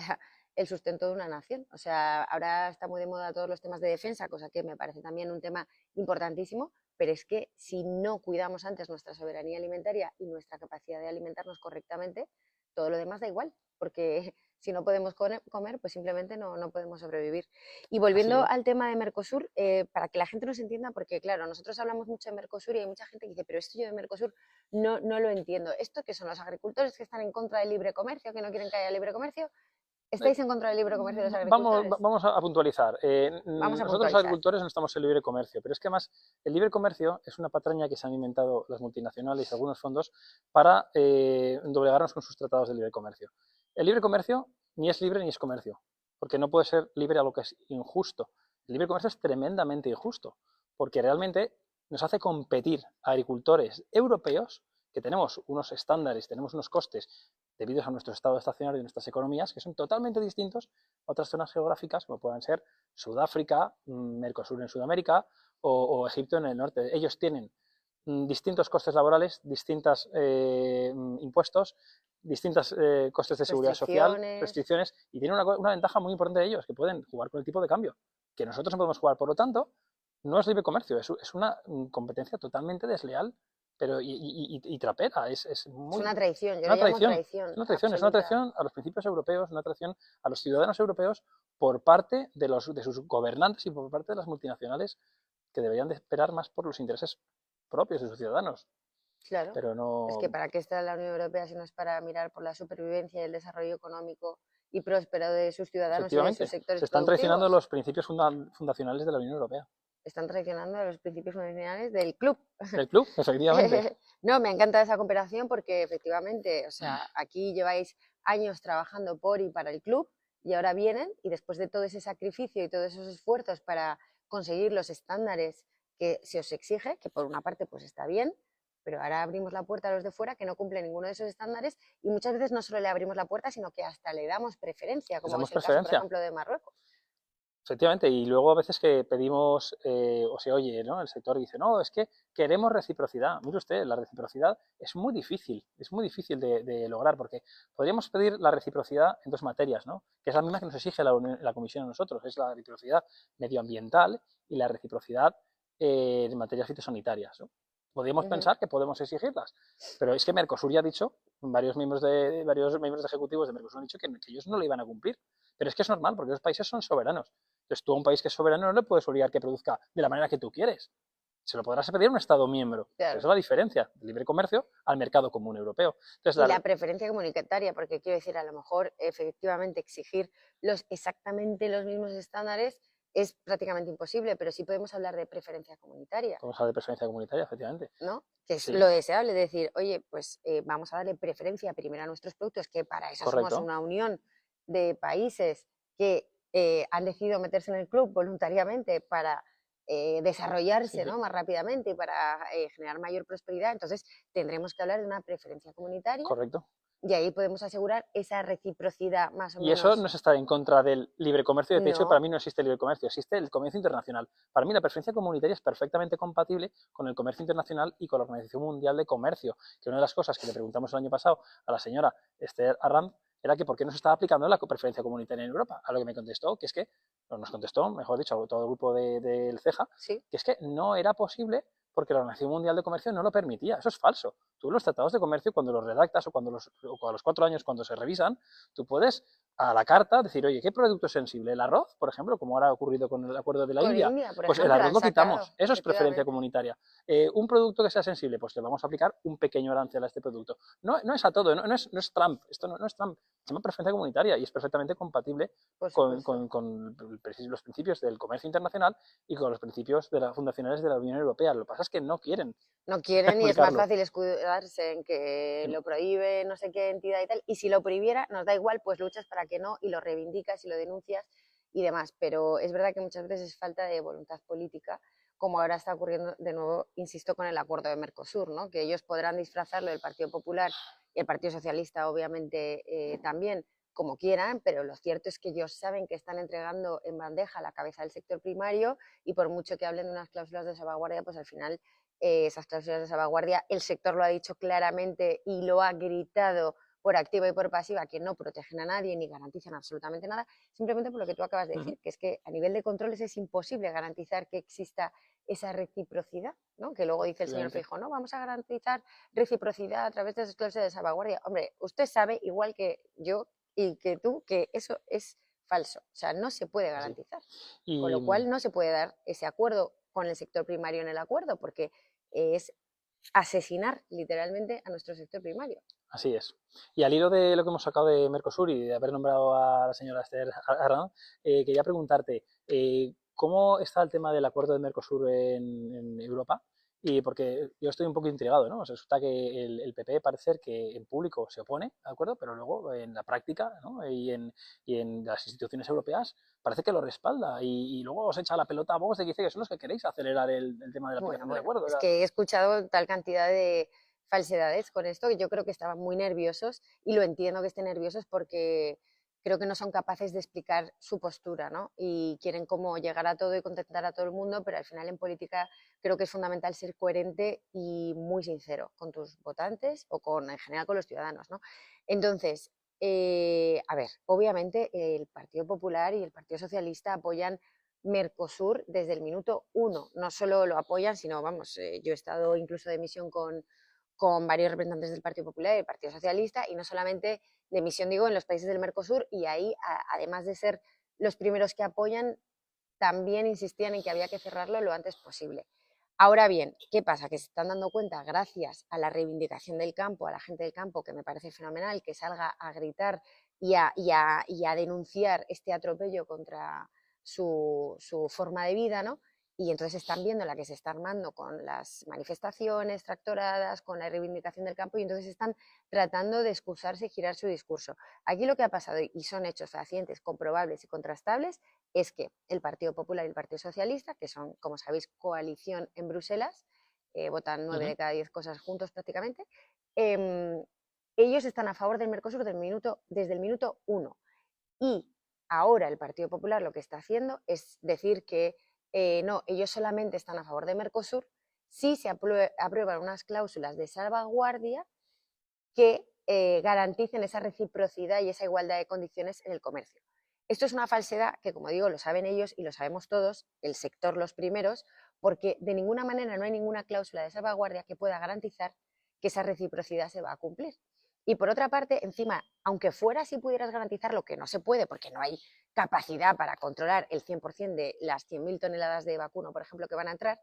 el sustento de una nación. O sea, ahora está muy de moda todos los temas de defensa, cosa que me parece también un tema importantísimo, pero es que si no cuidamos antes nuestra soberanía alimentaria y nuestra capacidad de alimentarnos correctamente, todo lo demás da igual, porque si no podemos comer, pues simplemente no podemos sobrevivir. Y volviendo al tema de Mercosur, para que la gente nos entienda, porque claro, nosotros hablamos mucho de Mercosur y hay mucha gente que dice, pero esto yo de Mercosur no lo entiendo. ¿Esto qué son los agricultores que están en contra del libre comercio, que no quieren que haya libre comercio? ¿Estáis en contra del libre comercio de los agricultores? Vamos a puntualizar. Nosotros los agricultores no estamos en el libre comercio, pero es que además el libre comercio es una patraña que se han inventado las multinacionales y algunos fondos para doblegarnos con sus tratados de libre comercio. El libre comercio ni es libre ni es comercio, porque no puede ser libre a lo que es injusto. El libre comercio es tremendamente injusto, porque realmente nos hace competir a agricultores europeos que tenemos unos estándares, tenemos unos costes debido a nuestro estado estacionario y nuestras economías que son totalmente distintos a otras zonas geográficas como puedan ser Sudáfrica, Mercosur en Sudamérica o Egipto en el norte. Ellos tienen distintos costes laborales, distintos impuestos, distintos costes de seguridad social, restricciones, y tienen una ventaja muy importante de ellos, que pueden jugar con el tipo de cambio, que nosotros no podemos jugar. Por lo tanto, no es libre comercio, es una competencia totalmente desleal, pero y trapera. Es una traición, yo una le llamo traición. traición. Es una traición a los principios europeos, una traición a los ciudadanos europeos por parte de sus gobernantes y por parte de las multinacionales, que deberían de esperar más por los intereses propios de sus ciudadanos. Claro, pero no... es que ¿para qué está la Unión Europea si no es para mirar por la supervivencia y el desarrollo económico y próspero de sus ciudadanos y de sus sectores se están productivos? traicionando los principios fundacionales de la Unión Europea. Están traicionando los principios fundacionales del club. Del club, efectivamente. No, me encanta esa comparación porque efectivamente, o sea, aquí lleváis años trabajando por y para el club y ahora vienen y después de todo ese sacrificio y todos esos esfuerzos para conseguir los estándares que se os exige, que por una parte pues está bien, pero ahora abrimos la puerta a los de fuera que no cumplen ninguno de esos estándares y muchas veces no solo le abrimos la puerta, sino que hasta le damos preferencia, como es el caso, por ejemplo, de Marruecos. Efectivamente, y luego a veces que pedimos, o se oye, ¿no? El sector dice, no, es que queremos reciprocidad. Mire usted, la reciprocidad es muy difícil de lograr, porque podríamos pedir la reciprocidad en dos materias, ¿no? Que es la misma que nos exige la Comisión a nosotros, es la reciprocidad medioambiental y la reciprocidad en materias fitosanitarias, ¿no? Podríamos pensar que podemos exigirlas, pero es que Mercosur ya ha dicho, varios miembros ejecutivos de Mercosur han dicho que ellos no lo iban a cumplir. Pero es que es normal, porque los países son soberanos. Entonces tú a un país que es soberano no le puedes obligar que produzca de la manera que tú quieres. Se lo podrás pedir a un Estado miembro. Claro. Esa es la diferencia del libre comercio al mercado común europeo. Entonces, y la preferencia comunitaria, porque quiero decir, a lo mejor efectivamente exigir exactamente los mismos estándares es prácticamente imposible, pero sí podemos hablar de preferencia comunitaria. Podemos hablar de preferencia comunitaria, efectivamente. ¿No? Que es lo deseable, de decir, oye, pues vamos a darle preferencia primero a nuestros productos, que para eso somos una unión de países que han decidido meterse en el club voluntariamente para desarrollarse ¿no? más rápidamente y para generar mayor prosperidad. Entonces tendremos que hablar de una preferencia comunitaria. Correcto. Y ahí podemos asegurar esa reciprocidad más o menos. Y eso no es estar en contra del libre comercio. De hecho, para mí no existe el libre comercio, existe el comercio internacional. Para mí la preferencia comunitaria es perfectamente compatible con el comercio internacional y con la Organización Mundial de Comercio, que una de las cosas que le preguntamos el año pasado a la señora Esther Arranz era que por qué no se estaba aplicando la preferencia comunitaria en Europa. A lo que me contestó, que es que, no nos contestó, mejor dicho, todo el grupo del CEJA, que es que no era posible porque la Organización Mundial de Comercio no lo permitía. Eso es falso. Tú los tratados de comercio, cuando los redactas o a los 4 años cuando se revisan, tú puedes a la carta decir, oye, ¿qué producto es sensible? ¿El arroz, por ejemplo, como ahora ha ocurrido con el acuerdo de la India? Pues el arroz lo quitamos. Eso es preferencia comunitaria. Un producto que sea sensible, pues le vamos a aplicar un pequeño arancel a este producto. No es a todo, no es Trump. Esto no es Trump. Se llama preferencia comunitaria y es perfectamente compatible con los principios del comercio internacional y con los principios fundacionales de la Unión Europea. Lo que pasa es que no quieren. No quieren y es más fácil escudarse en que lo prohíbe no sé qué entidad y tal. Y si lo prohibiera, nos da igual, pues luchas para que no y lo reivindicas y lo denuncias y demás. Pero es verdad que muchas veces es falta de voluntad política, como ahora está ocurriendo de nuevo, insisto, con el acuerdo de Mercosur, ¿no? Que ellos podrán disfrazarlo del Partido Popular y el Partido Socialista, obviamente, también, como quieran, pero lo cierto es que ellos saben que están entregando en bandeja la cabeza del sector primario y por mucho que hablen de unas cláusulas de salvaguardia, pues al final esas cláusulas de salvaguardia, el sector lo ha dicho claramente y lo ha gritado por activa y por pasiva, que no protegen a nadie ni garantizan absolutamente nada, simplemente por lo que tú acabas de decir, que es que a nivel de controles es imposible garantizar que exista esa reciprocidad, ¿no? Que luego dice el señor Feijóo, no, vamos a garantizar reciprocidad a través de esas cláusulas de salvaguardia. Hombre, usted sabe, igual que yo y que tú, que eso es falso, o sea, no se puede garantizar. Con lo cual no se puede dar ese acuerdo con el sector primario en el acuerdo, porque es asesinar literalmente a nuestro sector primario. Así es. Y al hilo de lo que hemos sacado de Mercosur y de haber nombrado a la señora Esther Arranz, quería preguntarte, ¿cómo está el tema del acuerdo de Mercosur en Europa? Y porque yo estoy un poco intrigado, ¿no? Resulta que el PP parece ser que en público se opone, ¿de acuerdo? Pero luego en la práctica, ¿no? y en las instituciones europeas parece que lo respalda y luego os echa la pelota a vos de que dice que son los que queréis acelerar el tema de la aplicación del acuerdo. Es que he escuchado tal cantidad de falsedades con esto que yo creo que estaban muy nerviosos y lo entiendo que estén nerviosos porque creo que no son capaces de explicar su postura, ¿no? Y quieren como llegar a todo y contentar a todo el mundo, pero al final en política creo que es fundamental ser coherente y muy sincero con tus votantes o en general con los ciudadanos, ¿no? Entonces, a ver, obviamente el Partido Popular y el Partido Socialista apoyan Mercosur desde el minuto uno. No solo lo apoyan, sino, vamos, yo he estado incluso de misión con varios representantes del Partido Popular y del Partido Socialista, y no solamente de misión, digo, en los países del Mercosur, y ahí, además de ser los primeros que apoyan, también insistían en que había que cerrarlo lo antes posible. Ahora bien, ¿qué pasa? Que se están dando cuenta, gracias a la reivindicación del campo, a la gente del campo, que me parece fenomenal, que salga a gritar y a denunciar este atropello contra su forma de vida, ¿no? Y entonces están viendo la que se está armando con las manifestaciones tractoradas, con la reivindicación del campo, y entonces están tratando de excusarse y girar su discurso. Aquí lo que ha pasado, y son hechos fehacientes, comprobables y contrastables, es que el Partido Popular y el Partido Socialista, que son, como sabéis, coalición en Bruselas, votan 9 de cada 10 cosas juntos prácticamente, ellos están a favor del Mercosur desde el minuto 1. Y ahora el Partido Popular lo que está haciendo es decir que no, ellos solamente están a favor de Mercosur si se aprueban unas cláusulas de salvaguardia que garanticen esa reciprocidad y esa igualdad de condiciones en el comercio. Esto es una falsedad que, como digo, lo saben ellos y lo sabemos todos, el sector los primeros, porque de ninguna manera no hay ninguna cláusula de salvaguardia que pueda garantizar que esa reciprocidad se va a cumplir. Y por otra parte, encima, aunque fuera si pudieras garantizar lo que no se puede, porque no hay capacidad para controlar el 100% de las 100.000 toneladas de vacuno, por ejemplo, que van a entrar,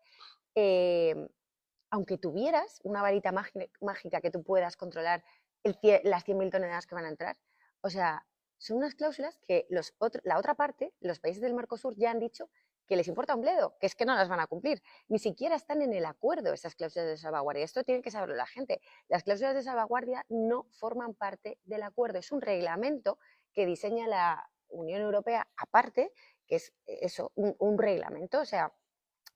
aunque tuvieras una varita mágica que tú puedas controlar las 100.000 toneladas que van a entrar, o sea, son unas cláusulas que la otra parte, los países del Mercosur, ya han dicho que les importa un bledo, que es que no las van a cumplir. Ni siquiera están en el acuerdo esas cláusulas de salvaguardia. Esto tiene que saberlo la gente. Las cláusulas de salvaguardia no forman parte del acuerdo. Es un reglamento que diseña la Unión Europea aparte, que es eso, un reglamento, o sea,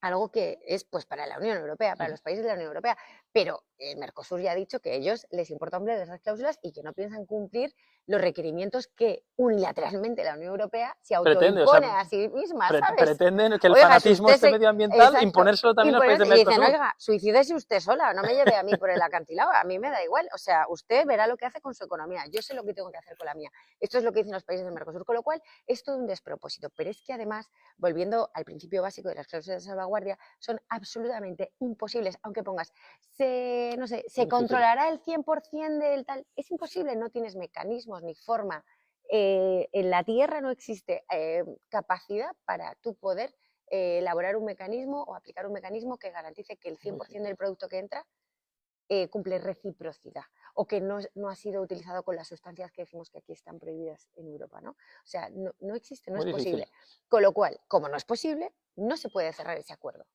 algo que es pues para la Unión Europea, para los países de la Unión Europea, pero el Mercosur ya ha dicho que a ellos les importa un bledo esas cláusulas y que no piensan cumplir los requerimientos que unilateralmente la Unión Europea se Pretende, autoimpone a sí misma, ¿sabes? pretenden que el Oiga, fanatismo medioambital, exacto, imponérselo también al país del y dicen, Mercosur. oiga, suicídese usted sola, no me lleve a mí por el acantilado, a mí me da igual, o sea, usted verá lo que hace con su economía, yo sé lo que tengo que hacer con la mía. Esto es lo que dicen los países del Mercosur, con lo cual es todo un despropósito, pero es que además, volviendo al principio básico de las cláusulas de salvaguardia, son absolutamente imposibles, aunque pongas, no sé, se controlará el 100% del tal, es imposible, no tienes mecanismos ni forma. En la Tierra no existe capacidad para tú poder elaborar un mecanismo o aplicar un mecanismo que garantice que el 100% del producto que entra cumple reciprocidad o que no ha sido utilizado con las sustancias que decimos que aquí están prohibidas en Europa, ¿no? O sea, no existe, no es posible. Con lo cual, como no es posible, no se puede cerrar ese acuerdo,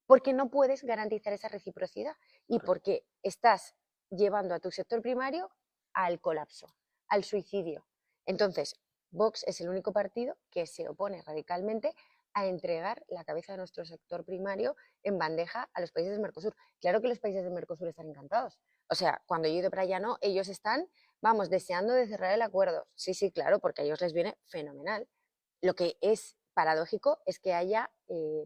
porque no puedes garantizar esa reciprocidad y porque estás llevando a tu sector primario al colapso, al suicidio. Entonces, Vox es el único partido que se opone radicalmente a entregar la cabeza de nuestro sector primario en bandeja a los países del Mercosur. Claro que los países del Mercosur están encantados. O sea, cuando yo he ido para allá, no, ellos están, vamos, deseando de cerrar el acuerdo. Sí, sí, claro, porque a ellos les viene fenomenal. Lo que es paradójico es que haya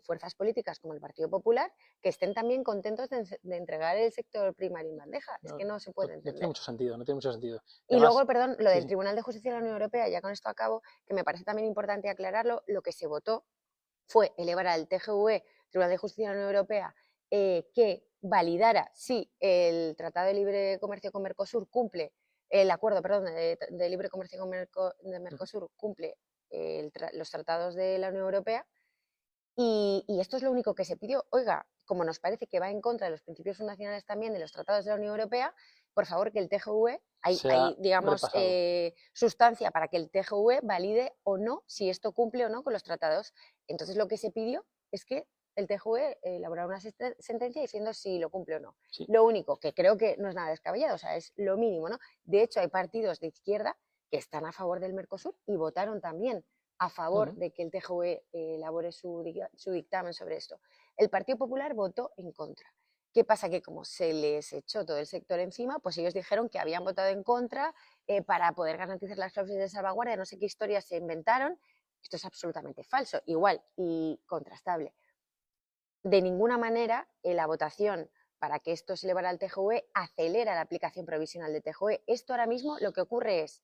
fuerzas políticas como el Partido Popular que estén también contentos de entregar el sector primario en bandeja. Es que no se puede entender. No tiene mucho sentido, no tiene mucho sentido. Y además, luego, perdón, lo del Tribunal de Justicia de la Unión Europea, ya con esto acabo, que me parece también importante aclararlo, lo que se votó fue elevar al TGV, Tribunal de Justicia de la Unión Europea, que validara si el Tratado de Libre Comercio con Mercosur cumple, el acuerdo, perdón, de libre comercio con de Mercosur cumple los tratados de la Unión Europea. Y esto es lo único que se pidió. Oiga, como nos parece que va en contra de los principios fundacionales también de los tratados de la Unión Europea, por favor que el TGV, hay digamos, sustancia para que el TGV valide o no si esto cumple o no con los tratados. Entonces lo que se pidió es que el TGV elaborara una sentencia diciendo si lo cumple o no. Sí. Lo único, que creo que no es nada descabellado, o sea, es lo mínimo, ¿no? De hecho, hay partidos de izquierda que están a favor del Mercosur y votaron también a favor de que el TGV elabore su dictamen sobre esto. El Partido Popular votó en contra. ¿Qué pasa? Que como se les echó todo el sector encima, pues ellos dijeron que habían votado en contra para poder garantizar las cláusulas de salvaguardia, no sé qué historias se inventaron. Esto es absolutamente falso, igual y contrastable. De ninguna manera la votación para que esto se elevara al TJUE acelera la aplicación provisional de TJUE. Esto ahora mismo lo que ocurre es,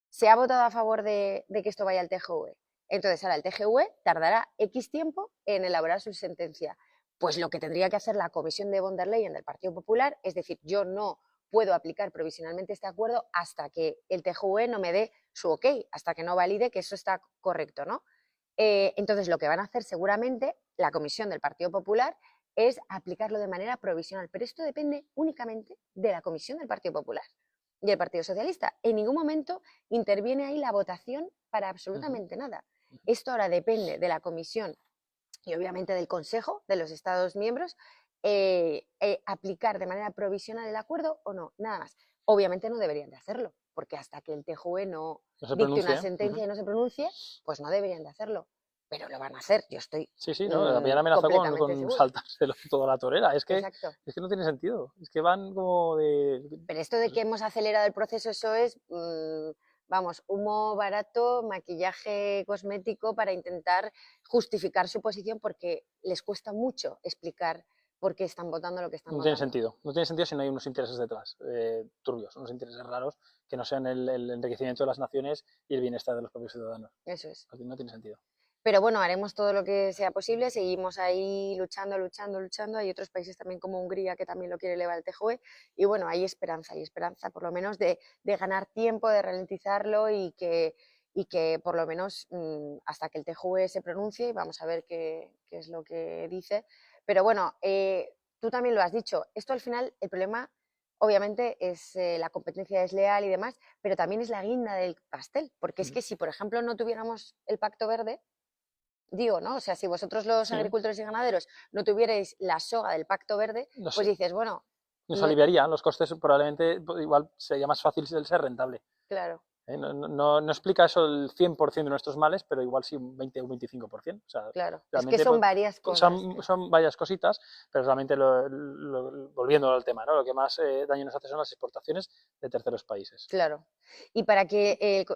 se ha votado a favor de que esto vaya al TJUE. Entonces ahora el TJUE tardará X tiempo en elaborar su sentencia. Pues lo que tendría que hacer la Comisión de von der Leyen del Partido Popular, es decir, yo no puedo aplicar provisionalmente este acuerdo hasta que el TJUE no me dé su ok, hasta que no valide que eso está correcto, ¿no? Entonces lo que van a hacer seguramente la Comisión del Partido Popular es aplicarlo de manera provisional, pero esto depende únicamente de la Comisión del Partido Popular y el Partido Socialista. En ningún momento interviene ahí la votación para absolutamente nada. Esto ahora depende de la Comisión y obviamente del Consejo de los Estados miembros aplicar de manera provisional el acuerdo o no, nada más. Obviamente no deberían de hacerlo, porque hasta que el TJUE no dicte una sentencia y no se pronuncie, pues no deberían de hacerlo. Pero lo van a hacer, yo estoy Sí, ¿no? La primera amenaza con saltárselo toda la torera. Es que no tiene sentido. Es que van como de... Pero esto de que hemos acelerado el proceso, eso es, vamos, humo barato, maquillaje cosmético para intentar justificar su posición porque les cuesta mucho explicar por qué están votando lo que están votando. No tiene sentido si no hay unos intereses detrás, turbios, unos intereses raros que no sean el enriquecimiento de las naciones y el bienestar de los propios ciudadanos. Eso es. No tiene sentido. Pero bueno, haremos todo lo que sea posible, seguimos ahí luchando. Hay otros países también como Hungría que también lo quiere elevar el TJUE y bueno, hay esperanza por lo menos de ganar tiempo, de ralentizarlo y que por lo menos hasta que el TJUE se pronuncie, vamos a ver qué es lo que dice. Pero bueno, tú también lo has dicho, esto al final el problema obviamente es la competencia desleal y demás, pero también es la guinda del pastel, porque es que si por ejemplo no tuviéramos el Pacto Verde, digo, ¿no? O sea, si vosotros los agricultores y ganaderos no tuvierais la soga del Pacto Verde, pues dices, bueno... Nos aliviaría los costes, probablemente igual sería más fácil el ser rentable. Claro. No explica eso el 100% de nuestros males, pero igual sí un 20 o un 25%. O sea, claro, es que son varias cosas. Son varias cositas, pero realmente, volviendo al tema, ¿no? Lo que más daño nos hace son las exportaciones de terceros países. Claro. Y para que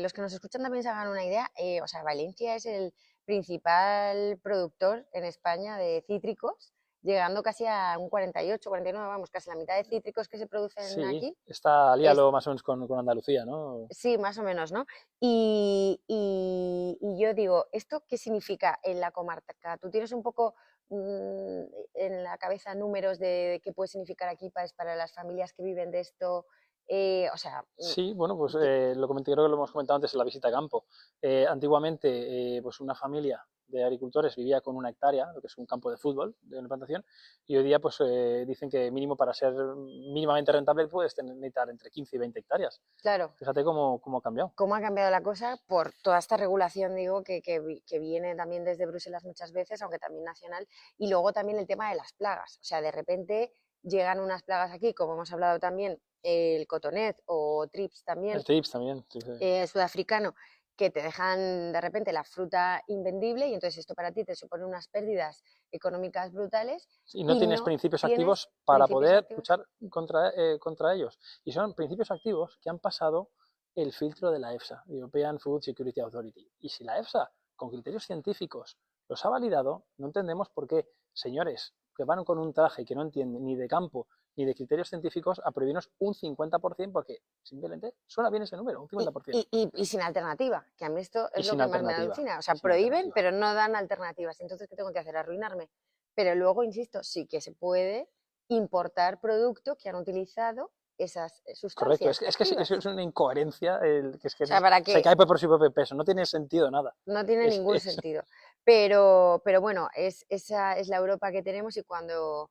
los que nos escuchan también se hagan una idea, o sea, Valencia es el principal productor en España de cítricos, llegando casi a un 48, 49, vamos, casi la mitad de cítricos que se producen aquí. Está aliado más o menos con Andalucía, ¿no? Sí, más o menos, ¿no? Y yo digo, ¿esto qué significa en la comarca? ¿Tú tienes un poco en la cabeza números de qué puede significar aquí para las familias que viven de esto? O sea... Sí, bueno, pues creo que lo hemos comentado antes en la visita a campo. Antiguamente, pues una familia de agricultores vivía con 1 hectárea, lo que es un campo de fútbol, de una plantación, y hoy día pues dicen que mínimo para ser mínimamente rentable puedes necesitar entre 15 y 20 hectáreas. Claro. Fíjate cómo ha cambiado. Cómo ha cambiado la cosa por toda esta regulación, digo, que viene también desde Bruselas muchas veces, aunque también nacional, y luego también el tema de las plagas. O sea, de repente llegan unas plagas aquí, como hemos hablado también, el cotonet o trips también. El trips también. Sí. Sudafricano, que te dejan de repente la fruta invendible y entonces esto para ti te supone unas pérdidas económicas brutales. Y no tienes principios activos para poder luchar contra ellos. Y son principios activos que han pasado el filtro de la EFSA, European Food Security Authority. Y si la EFSA, con criterios científicos, los ha validado, no entendemos por qué señores que van con un traje que no entienden ni de campo ni de criterios científicos a prohibirnos un 50% porque simplemente suena bien ese número, un 50%. Y sin alternativa, que a mí esto es lo que más me alucina. O sea, prohíben, pero no dan alternativas. Entonces, ¿qué tengo que hacer? Arruinarme. Pero luego, insisto, sí que se puede importar producto que han utilizado esas sustancias. Correcto, es una incoherencia que es que o sea, se cae por su propio peso, no tiene sentido nada. No tiene ningún sentido. Pero bueno, esa es la Europa que tenemos y cuando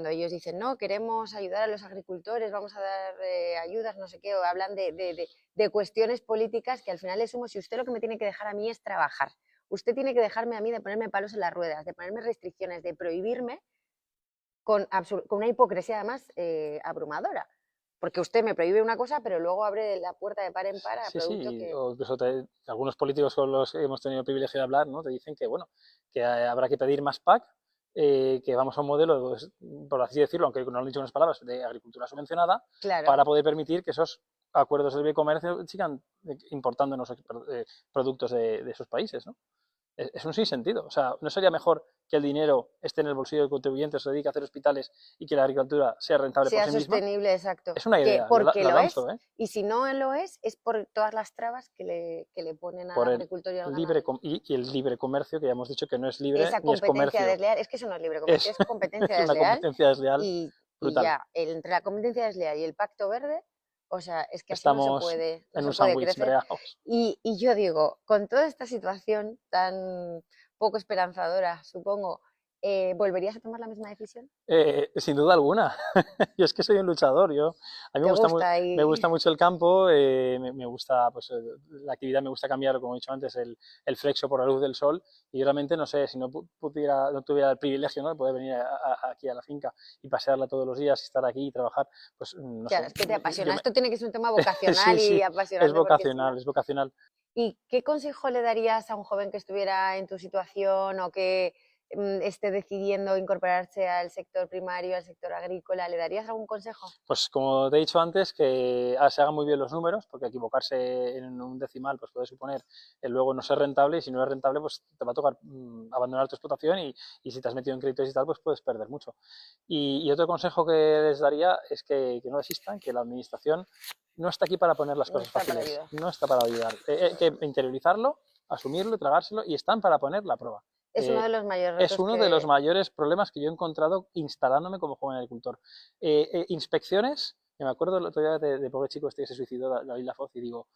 ellos dicen, no, queremos ayudar a los agricultores, vamos a dar ayudas, no sé qué, o hablan de cuestiones políticas que al final es sumo, si usted lo que me tiene que dejar a mí es trabajar, usted tiene que dejarme a mí de ponerme palos en las ruedas, de ponerme restricciones, de prohibirme con una hipocresía además abrumadora. Porque usted me prohíbe una cosa, pero luego abre la puerta de par en par a productos que... O incluso algunos políticos con los que hemos tenido el privilegio de hablar, ¿no? Te dicen que, bueno, que habrá que pedir más PAC que vamos a un modelo, pues, por así decirlo, aunque no lo han dicho unas palabras, de agricultura subvencionada, Claro. para poder permitir que esos acuerdos de libre comercio sigan importándonos productos de esos países, ¿no? Es un sinsentido. O sea, ¿no sería mejor que el dinero esté en el bolsillo del contribuyente, se dedique a hacer hospitales y que la agricultura sea rentable por Sea sí misma? sostenible, exacto. Es una Que idea, porque la lo es, lanzo, ¿eh? y si no lo es por todas las trabas que le ponen al Por el agricultor y al libre ganadero. y el libre comercio, que ya hemos dicho que no es libre Esa ni es competencia comercio. desleal, es que eso no es libre comercio, es competencia Es una desleal competencia desleal y brutal. ya, entre la competencia desleal y el pacto verde, o sea, es que así Estamos no en se un puede sándwich crecer. breados. Y yo digo, con toda esta situación tan poco esperanzadora, supongo, ¿volverías a tomar la misma decisión? Sin duda alguna. Yo es que soy un luchador. A mí ¿Te gusta? me Y gusta mucho el campo, me gusta pues, la actividad, me gusta cambiar, como he dicho antes, el flexo por la luz del sol. Y yo realmente, no sé, si no, no tuviera el privilegio, ¿no?, de poder venir aquí a la finca y pasearla todos los días, estar aquí y trabajar, pues no claro, sé. es que te apasiona. Yo Esto tiene que ser un tema vocacional sí, y sí, es apasionante, porque si vocacional, no. es vocacional. ¿Y qué consejo le darías a un joven que estuviera en tu situación o que esté decidiendo incorporarse al sector primario, al sector agrícola? ¿Le darías algún consejo? Pues como te he dicho antes, que se hagan muy bien los números, porque equivocarse en un decimal pues puede suponer el luego no ser rentable, y si no es rentable pues te va a tocar abandonar tu explotación, y si te has metido en créditos y tal pues puedes perder mucho. Y otro consejo que les daría es que no desistan, que la administración no está aquí para poner las No cosas está para fáciles, ayudar. no está para ayudar. Hay que interiorizarlo, asumirlo, tragárselo, y están para poner la prueba. Es uno de los mayores Es retos uno de los que... mayores problemas que yo he encontrado instalándome como joven agricultor. Inspecciones, me acuerdo el otro día de pobre chico este que se suicidó, David Lafoz, y digo,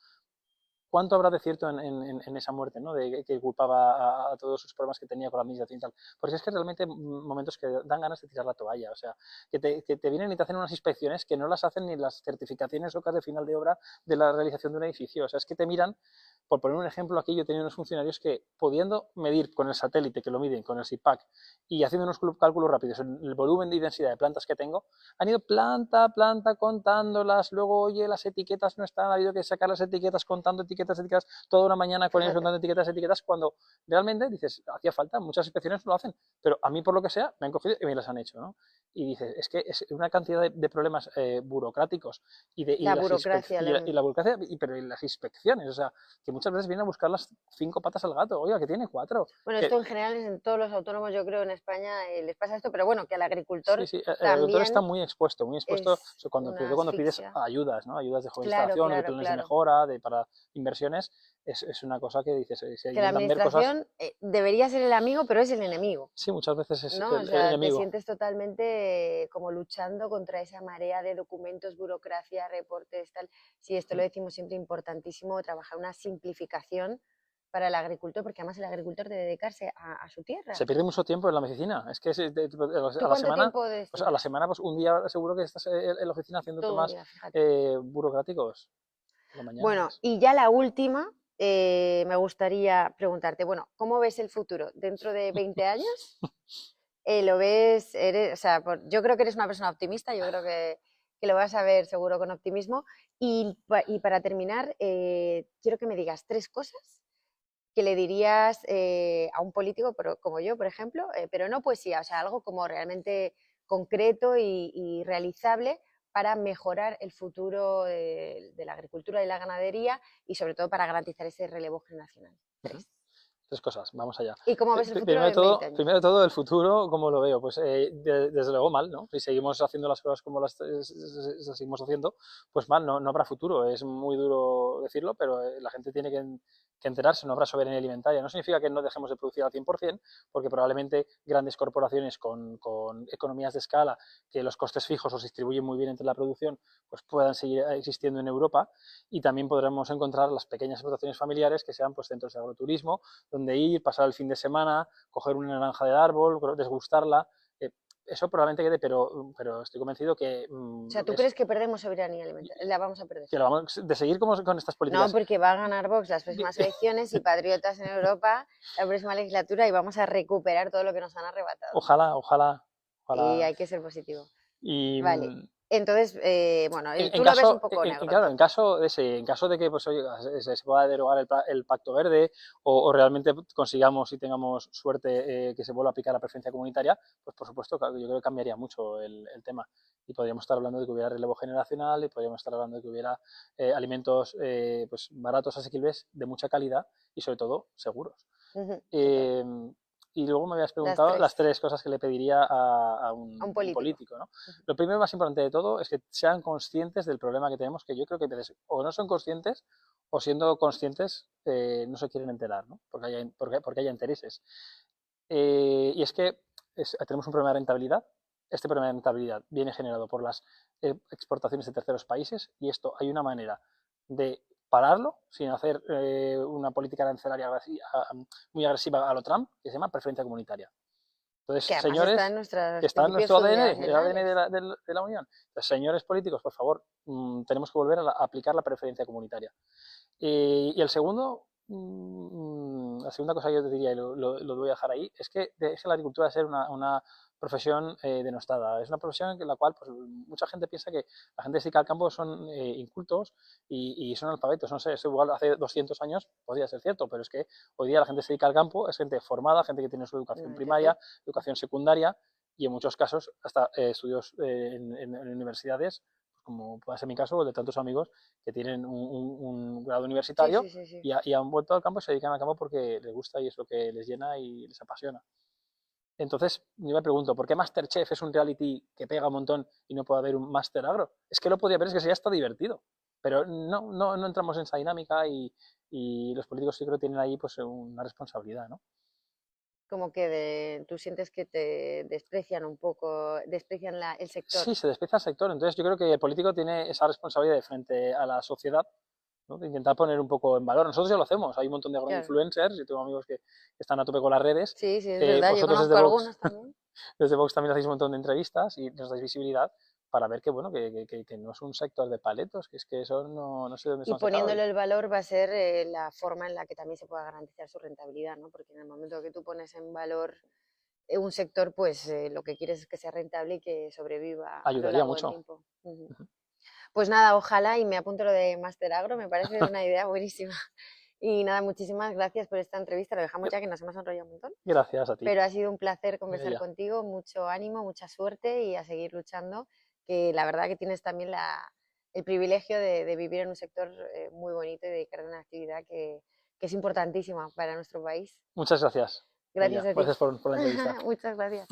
¿cuánto habrá de cierto en esa muerte, ¿no?, de que culpaba a todos sus problemas que tenía con la administración y tal? Porque es que realmente momentos que dan ganas de tirar la toalla. O sea, que te vienen y te hacen unas inspecciones que no las hacen ni las certificaciones locas de final de obra de la realización de un edificio. O sea, es que te miran. Por poner un ejemplo, aquí yo tenía unos funcionarios que, pudiendo medir con el satélite, que lo miden con el SIPAC, y haciendo unos cálculos rápidos en el volumen y densidad de plantas que tengo, han ido planta a planta contándolas. Luego, oye, las etiquetas no están, ha habido que sacar las etiquetas, contando etiquetas, toda una mañana con ellos contando etiquetas, cuando realmente dices, hacía falta, muchas inspecciones lo hacen, pero a mí, por lo que sea, me han cogido y me las han hecho, ¿no? Y dices, es que es una cantidad de problemas burocráticos La burocracia. y la burocracia, pero y las inspecciones, o sea, que muchas veces vienen a buscar las 5 patas al gato, oiga, que tiene 4. Bueno, Que, esto en general es en todos los autónomos, yo creo, en España les pasa esto, pero bueno, que al sí, agricultor sí, el agricultor está también muy expuesto, es cuando, sobre todo una cuando pides asfixia. ayudas, ¿no? Ayudas de joven Claro, instalación o de claro, planes de claro. mejora, para inversiones, es una cosa que dices, se Que la intentan ver cosas. administración debería ser el amigo, pero es el enemigo, Sí, muchas veces es ¿no? O el sea, te enemigo. sientes totalmente como luchando contra esa marea de documentos, burocracia, reportes, tal. Sí, esto lo decimos siempre, importantísimo, trabajar una simplificación para el agricultor, porque además el agricultor debe dedicarse a su tierra. Se pierde mucho tiempo en la oficina. Es que ¿Tú a la cuánto semana, tiempo pues a la destinas? semana, pues un día seguro que estás en la oficina haciendo Todo un temas día, fíjate. burocráticos. Por la mañana Bueno, es. y ya la última, me gustaría preguntarte, bueno, ¿cómo ves el futuro? ¿Dentro de 20 años? ¿Lo ves? O sea, yo creo que eres una persona optimista, yo creo que lo vas a ver seguro con optimismo. Y para terminar, quiero que me digas 3 cosas que le dirías a un político como yo, por ejemplo, pero no poesía, o sea, algo como realmente concreto y realizable para mejorar el futuro de la agricultura y la ganadería y sobre todo para garantizar ese relevo generacional. 3. 3 cosas, vamos allá. ¿Y cómo ves el futuro en 20 años? Primero de todo, el futuro, ¿cómo lo veo? Pues desde luego mal, ¿no? Si seguimos haciendo las cosas como las seguimos haciendo, pues mal, no habrá futuro. Es muy duro decirlo, pero la gente tiene que enterarse, no habrá soberanía alimentaria. No significa que no dejemos de producir al 100%, porque probablemente grandes corporaciones con economías de escala, que los costes fijos los distribuyen muy bien entre la producción, pues puedan seguir existiendo en Europa, y también podremos encontrar las pequeñas explotaciones familiares que sean pues centros de agroturismo, donde ir, pasar el fin de semana, coger una naranja del árbol, desgustarla. Eso probablemente quede, pero estoy convencido que O sea, ¿tú crees que perdemos soberanía alimentaria? La vamos a perder. que lo vamos de seguir con estas No, políticas. porque va a ganar Vox las próximas elecciones y Patriotas en Europa la próxima legislatura y vamos a recuperar todo lo que nos han arrebatado. Ojalá, ojalá, Y ojalá. hay que ser positivo. Y Vale, Entonces, bueno, En, tú en lo ves caso, un poco negro, claro, entonces. en caso de que pues, oye, se pueda derogar el Pacto Verde o realmente consigamos y tengamos suerte que se vuelva a aplicar la preferencia comunitaria, pues por supuesto, claro, yo creo que cambiaría mucho el tema. Y podríamos estar hablando de que hubiera relevo generacional y podríamos estar hablando de que hubiera alimentos pues, baratos, asequibles, de mucha calidad y sobre todo seguros. Ujú, total. Eh, y luego me habías Las preguntado las tres, tres cosas que le pediría a a un un político. político, ¿no? Ujú. Lo primero y más importante de todo es que sean conscientes del problema que tenemos, que yo creo que o no son conscientes o siendo conscientes no se quieren enterar, ¿no? Porque haya intereses. Y es que tenemos un problema de rentabilidad. Este problema de rentabilidad viene generado por las exportaciones de terceros países y esto hay una manera de pararlo sin hacer una política arancelaria muy agresiva a lo Trump, que se llama preferencia comunitaria. Que Entonces, además está en señores, nuestros está en principios nuestro ADN, el ADN fundacionales. de la Unión. Entonces, señores políticos, por favor, tenemos que volver a aplicar la preferencia comunitaria. Y el segundo, la segunda cosa que yo te diría, y lo voy a dejar ahí, es que deje la agricultura de ser una profesión denostada. Es una profesión en la cual pues, mucha gente piensa que la gente que se dedica al campo son incultos y son alfabetos. No sé, eso igual hace 200 años podría ser cierto, pero es que hoy día la gente que se dedica al campo es gente formada, gente que tiene su educación Fíjate. primaria, educación secundaria y en muchos casos hasta estudios en universidades, como puede ser mi caso, o el de tantos amigos que tienen un grado Sí, universitario sí, sí, sí. y han vuelto al campo y se dedican al campo porque les gusta y es lo que les llena y les apasiona. Entonces, yo me pregunto, ¿por qué Masterchef es un reality que pega un montón y no puede haber un Master Agro? Es que lo podría ver, es que sería hasta divertido. Pero no entramos en esa dinámica y los políticos sí creo que tienen ahí pues una responsabilidad, ¿no? Como que tú sientes que te desprecian un poco, desprecian el sector. Sí, se despeja el sector. Entonces yo creo que el político tiene esa responsabilidad de frente a la sociedad, ¿no? De intentar poner un poco en valor. Nosotros ya lo hacemos. Hay un montón de Claro. agroinfluencers, yo tengo amigos que están a tope con las redes. Sí, sí, es verdad, yo Vosotros conozco algunos también. Desde Vox también hacéis un montón de entrevistas y nos dais visibilidad para ver que, bueno, que no es un sector de paletos, que es que eso no sé de dónde se Y han sacado. poniéndole el valor va a ser la forma en la que también se pueda garantizar su rentabilidad, ¿no? Porque en el momento que tú pones en valor un sector, pues lo que quieres es que sea rentable y que sobreviva a lo Ayudaría largo del mucho. tiempo. Ujú. Pues nada, ojalá y me apunto lo de Master Agro, me parece una idea buenísima. Y nada, muchísimas gracias por esta entrevista, lo dejamos ya que nos hemos enrollado un montón, Gracias a ti. pero ha sido un placer conversar Ya. contigo, mucho ánimo, mucha suerte y a seguir luchando, que la verdad que tienes también el privilegio de vivir en un sector muy bonito y dedicarte a una actividad que es importantísima para nuestro país. Muchas gracias, Gracias Mireia. a ti. Gracias por la entrevista. Muchas gracias.